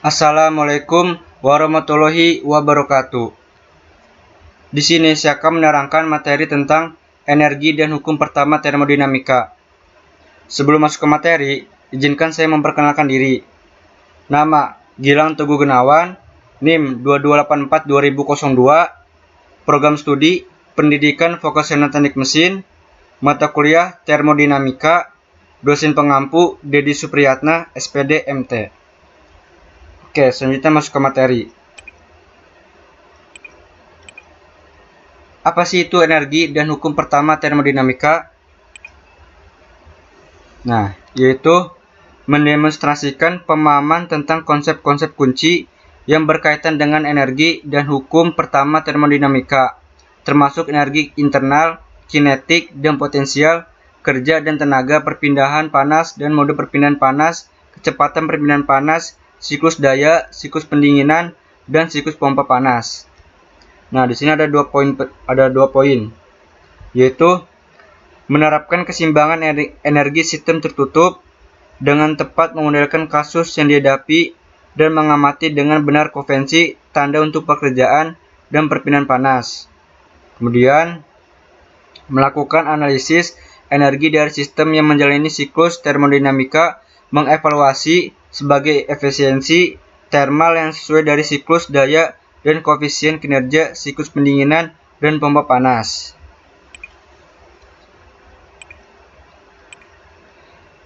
Assalamualaikum warahmatullahi wabarakatuh. Di sini saya akan menerangkan materi tentang energi dan hukum pertama termodinamika. Sebelum masuk ke materi, izinkan saya memperkenalkan diri. Nama Gilang Teguh Gunawan, NIM 2284-2002, Program Studi Pendidikan Vokasional Teknik Mesin, Mata Kuliah Termodinamika, Dosen Pengampu Dedi Supriyatna, SPD MT. Oke, selanjutnya masuk ke materi. Apa sih itu energi dan hukum pertama termodinamika? Nah, yaitu mendemonstrasikan pemahaman tentang konsep-konsep kunci yang berkaitan dengan energi dan hukum pertama termodinamika, termasuk energi internal, kinetik, dan potensial, kerja dan tenaga, perpindahan panas dan mode perpindahan panas, kecepatan perpindahan panas, siklus daya, siklus pendinginan, dan siklus pompa panas. Nah, di sini ada dua poin, yaitu menerapkan keseimbangan energi sistem tertutup dengan tepat memodelkan kasus yang dihadapi dan mengamati dengan benar konvensi tanda untuk pekerjaan dan perpindahan panas. Kemudian, melakukan analisis energi dari sistem yang menjalani siklus termodinamika, mengevaluasi sebagai efisiensi thermal yang sesuai dari siklus daya dan koefisien kinerja siklus pendinginan dan pompa panas.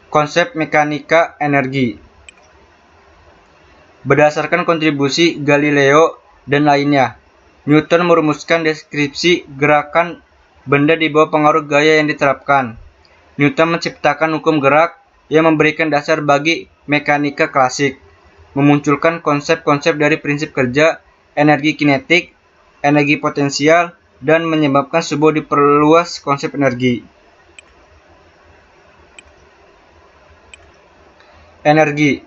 Konsep mekanika energi. Berdasarkan kontribusi Galileo dan lainnya, Newton merumuskan deskripsi gerakan benda di bawah pengaruh gaya yang diterapkan. Newton menciptakan hukum gerak yang memberikan dasar bagi mekanika klasik, memunculkan konsep-konsep dari prinsip kerja, energi kinetik, energi potensial, dan menyebabkan sebuah diperluas konsep energi. Energi.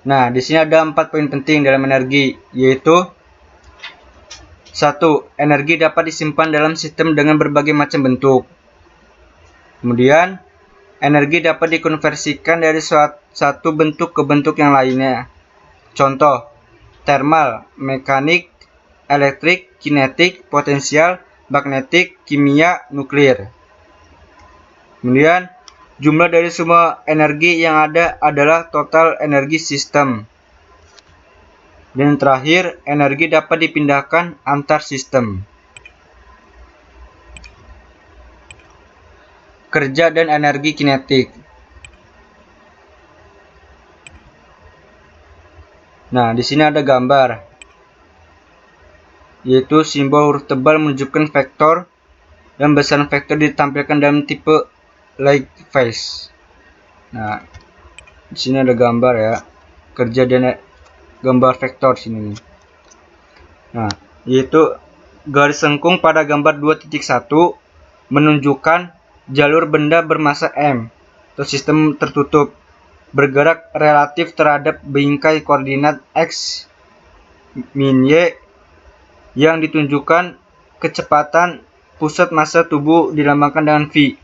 Nah, di sini ada 4 poin penting dalam energi, yaitu 1. Energi dapat disimpan dalam sistem dengan berbagai macam bentuk. Kemudian, energi dapat dikonversikan dari satu bentuk ke bentuk yang lainnya. Contoh, thermal, mekanik, elektrik, kinetik, potensial, magnetik, kimia, nuklir. Kemudian, jumlah dari semua energi yang ada adalah total energi sistem. Dan terakhir, energi dapat dipindahkan antar sistem. Kerja dan energi kinetik. Nah, di sini ada gambar, yaitu simbol huruf tebal menunjukkan vektor dan besaran vektor ditampilkan dalam tipe light phase. Nah, di sini ada gambar ya, kerja dan gambar vektor sini. Nah, yaitu garis lengkung pada gambar 2.1 menunjukkan jalur benda bermassa M atau sistem tertutup bergerak relatif terhadap bingkai koordinat X min Y yang ditunjukkan kecepatan pusat massa tubuh dilambangkan dengan V.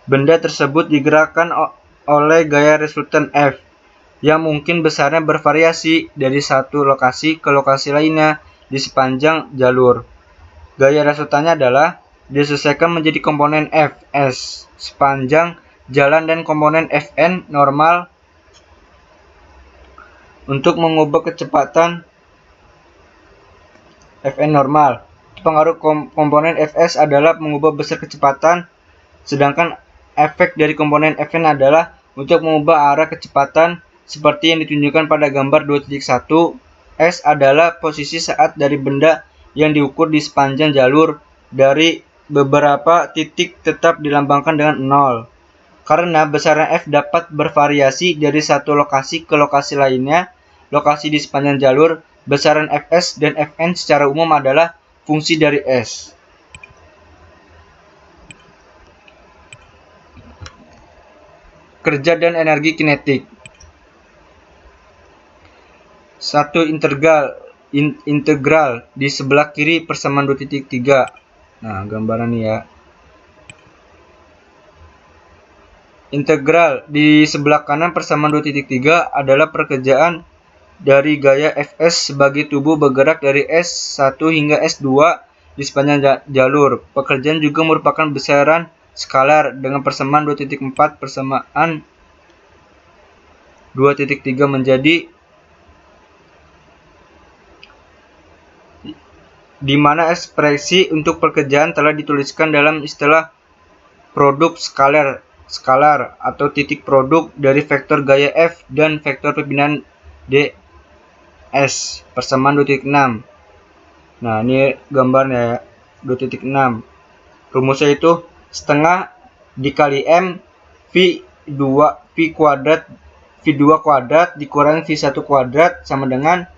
Benda tersebut digerakkan oleh gaya resultan F yang mungkin besarnya bervariasi dari satu lokasi ke lokasi lainnya di sepanjang jalur. Gaya resultannya adalah disesuaikan menjadi komponen Fs sepanjang jalan dan komponen Fn normal untuk mengubah kecepatan Fn normal. Pengaruh komponen Fs adalah mengubah besar kecepatan, sedangkan efek dari komponen Fn adalah untuk mengubah arah kecepatan seperti yang ditunjukkan pada gambar 2.1. S adalah posisi saat dari benda yang diukur di sepanjang jalur dari beberapa titik tetap dilambangkan dengan 0. Karena besaran F dapat bervariasi dari satu lokasi ke lokasi lainnya, lokasi di sepanjang jalur, besaran Fs dan Fn secara umum adalah fungsi dari S. Kerja dan energi kinetik. 1. Integral di sebelah kiri persamaan 2.3. Nah, gambaran ini ya. Integral di sebelah kanan persamaan 2.3 adalah pekerjaan dari gaya Fs sebagai tubuh bergerak dari S1 hingga S2 di sepanjang jalur. Pekerjaan juga merupakan besaran skalar dengan persamaan 2.4 persamaan 2.3 menjadi di mana ekspresi untuk pekerjaan telah dituliskan dalam istilah produk skalar atau titik produk dari vektor gaya F dan vektor perpindahan ds persamaan 2.6. Nah, ini gambarnya ya, 2.6. Rumusnya itu setengah dikali M V2 kuadrat dikurangi V1 kuadrat sama dengan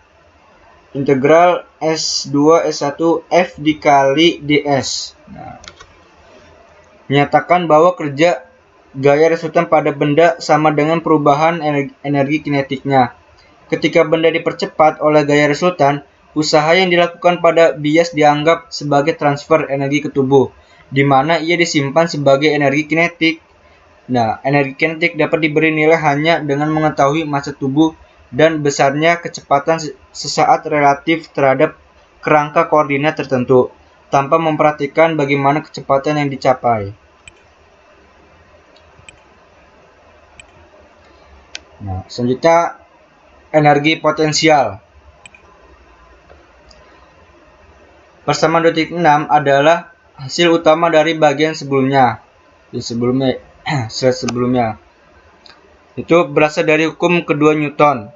integral S2 S1 F dikali ds. Nah, menyatakan bahwa kerja gaya resultan pada benda sama dengan perubahan energi kinetiknya. Ketika benda dipercepat oleh gaya resultan, usaha yang dilakukan pada bias dianggap sebagai transfer energi ke tubuh, di mana ia disimpan sebagai energi kinetik. Nah, energi kinetik dapat diberi nilai hanya dengan mengetahui massa tubuh dan besarnya kecepatan sesaat relatif terhadap kerangka koordinat tertentu, tanpa memperhatikan bagaimana kecepatan yang dicapai. Nah, selanjutnya energi potensial. Persamaan 2.6 adalah hasil utama dari bagian sebelumnya. Slide sebelumnya. Itu berasal dari hukum kedua Newton.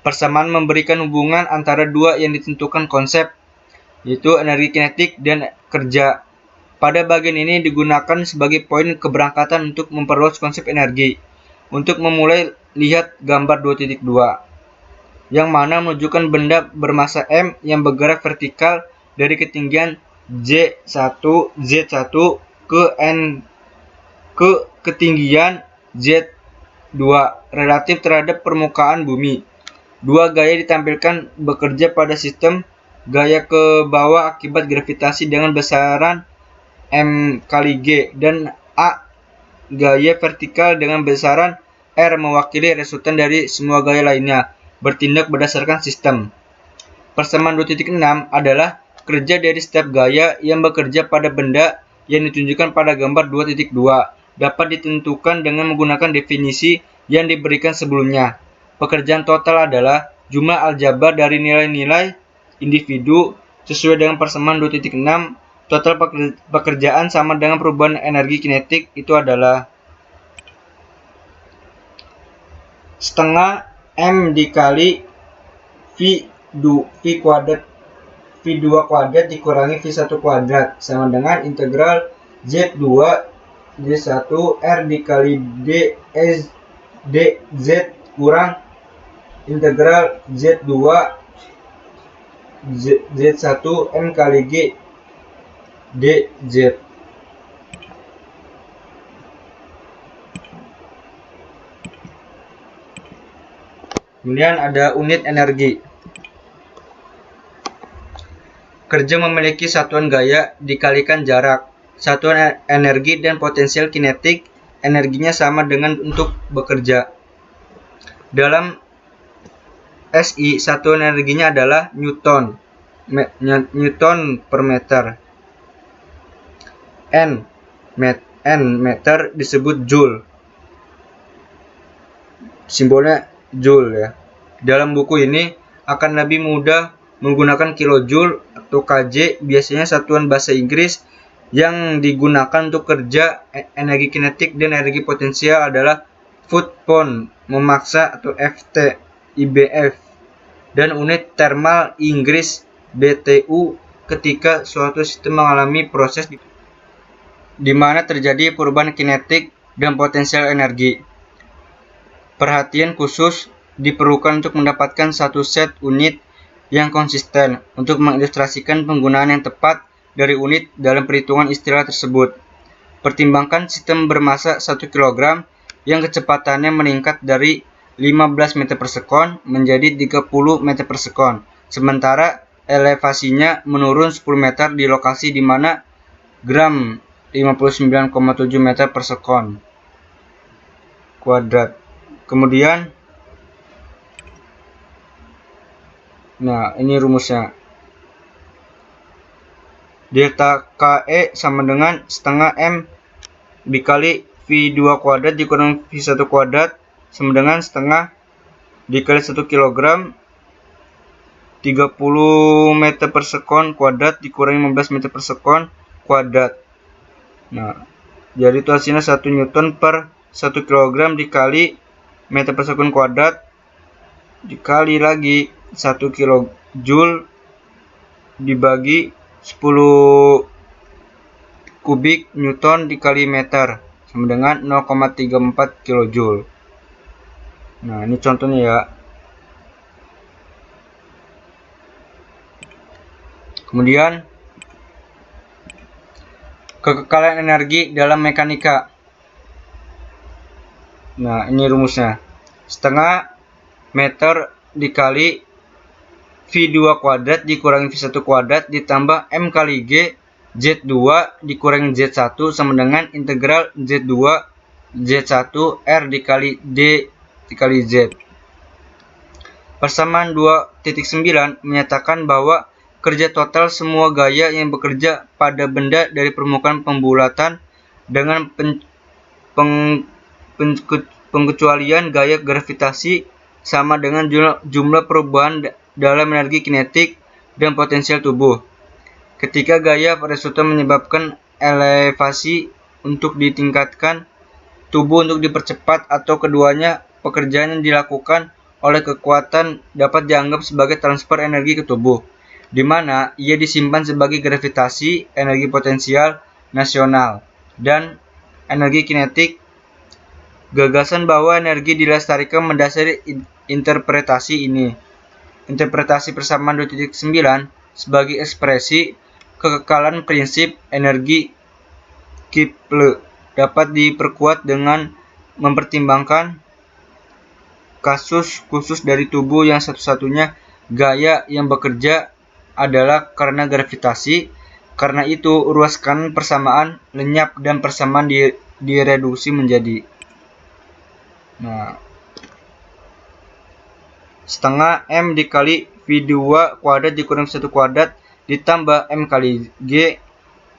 Persamaan memberikan hubungan antara dua yang ditentukan konsep, yaitu energi kinetik dan kerja. Pada bagian ini digunakan sebagai poin keberangkatan untuk memperluas konsep energi. Untuk memulai, lihat gambar 2.2, yang mana menunjukkan benda bermassa M yang bergerak vertikal dari ketinggian Z1 ke ketinggian Z2 relatif terhadap permukaan bumi. Dua gaya ditampilkan bekerja pada sistem gaya ke bawah akibat gravitasi dengan besaran M kali G, dan A gaya vertikal dengan besaran R mewakili resultan dari semua gaya lainnya bertindak berdasarkan sistem. Persamaan 2.6 adalah kerja dari setiap gaya yang bekerja pada benda yang ditunjukkan pada gambar 2.2 dapat ditentukan dengan menggunakan definisi yang diberikan sebelumnya. Pekerjaan total adalah jumlah aljabar dari nilai-nilai individu sesuai dengan persamaan 2.6. Total pekerjaan sama dengan perubahan energi kinetik itu adalah setengah M dikali V2 kuadrat dikurangi V1 kuadrat sama dengan integral Z2 Z1 R dikali dz kurang integral Z2 Z1 M kali G dz. Kemudian ada unit energi. Kerja memiliki satuan gaya dikalikan jarak. Satuan energi dan potensial kinetik, energinya sama dengan untuk bekerja. Dalam SI, satuan energinya adalah Newton per meter. N meter disebut Joule. Simbolnya Joule ya. Dalam buku ini akan lebih mudah menggunakan kilojoule atau kJ, biasanya satuan bahasa Inggris yang digunakan untuk kerja energi kinetik dan energi potensial adalah foot-pound memaksa atau FT, IBF, dan unit thermal Inggris BTU ketika suatu sistem mengalami proses di mana terjadi perubahan kinetik dan potensial energi. Perhatian khusus diperlukan untuk mendapatkan satu set unit yang konsisten untuk mengilustrasikan penggunaan yang tepat dari unit dalam perhitungan istilah tersebut. Pertimbangkan sistem bermassa 1 kg yang kecepatannya meningkat dari 15 meter per sekon menjadi 30 meter per sekon, sementara elevasinya menurun 10 meter di lokasi di mana gram 59,7 meter per sekon. kuadrat. Kemudian, nah ini rumusnya. Delta KE sama dengan setengah M dikali V2 kuadrat dikurang V1 kuadrat sama dengan setengah dikali 1 kg 30 meter per sekon kuadrat dikurangi 15 meter per sekon kuadrat. Nah, jadi itu hasilnya 1 Newton per 1 kg dikali meter per sekon kuadrat dikali lagi 1 kilojoule dibagi 10 kubik Newton dikali meter sama dengan 0,34 kilojoule. Nah, ini contohnya ya. Kemudian, kekekalan energi dalam mekanika. Nah, ini rumusnya. Setengah meter dikali V2 kuadrat dikurangi V1 kuadrat ditambah M kali G Z2 dikurangi Z1 sama dengan integral Z2 Z1 R dikali D dikali Z. Persamaan 2.9 menyatakan bahwa kerja total semua gaya yang bekerja pada benda dari permukaan pembulatan dengan pengecualian gaya gravitasi sama dengan jumlah perubahan dalam energi kinetik dan potensial tubuh. Ketika gaya pada suatu menyebabkan elevasi untuk ditingkatkan, tubuh untuk dipercepat atau keduanya, pekerjaan yang dilakukan oleh kekuatan dapat dianggap sebagai transfer energi ke tubuh, di mana ia disimpan sebagai gravitasi, energi potensial nasional, dan energi kinetik. Gagasan bahwa energi dilestarikan mendasari interpretasi ini. Interpretasi persamaan 2.9 sebagai ekspresi kekekalan prinsip energi Kepler dapat diperkuat dengan mempertimbangkan kasus khusus dari tubuh yang satu-satunya gaya yang bekerja adalah karena gravitasi. Karena itu, ruas kanan persamaan lenyap dan persamaan direduksi menjadi setengah M dikali V2 kuadrat dikurangi 1 kuadrat ditambah M kali G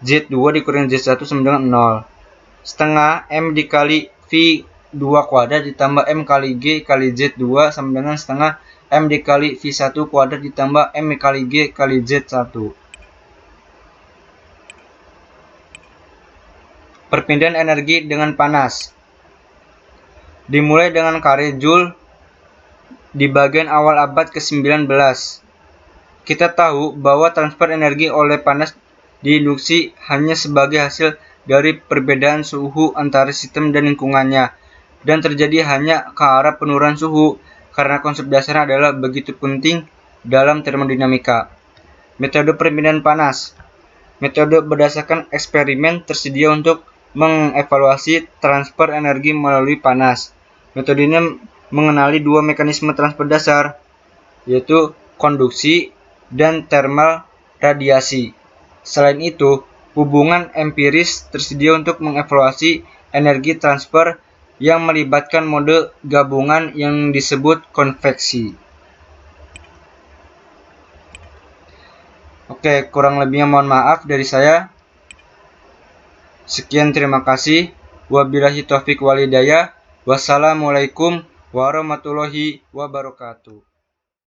Z2 dikurangi Z1 sama dengan 0. Setengah M dikali V2 kuadrat ditambah M kali G kali Z2 sama dengan setengah M dikali V1 kuadrat ditambah M kali G kali Z1. Perpindahan energi dengan panas. Dimulai dengan karya Joule di bagian awal abad ke-19. Kita tahu bahwa transfer energi oleh panas diinduksi hanya sebagai hasil dari perbedaan suhu antara sistem dan lingkungannya, dan terjadi hanya ke arah penurunan suhu karena konsep dasarnya adalah begitu penting dalam termodinamika. Metode perpindahan panas. Metode berdasarkan eksperimen tersedia untuk mengevaluasi transfer energi melalui panas. Metode ini mengenali dua mekanisme transfer dasar, yaitu konduksi dan thermal radiasi. Selain itu, hubungan empiris tersedia untuk mengevaluasi energi transfer yang melibatkan mode gabungan yang disebut konveksi. Oke, kurang lebihnya mohon maaf dari saya. Sekian, terima kasih. Wabillahi taufiq wal hidayah. Wassalamualaikum warahmatullahi wabarakatuh.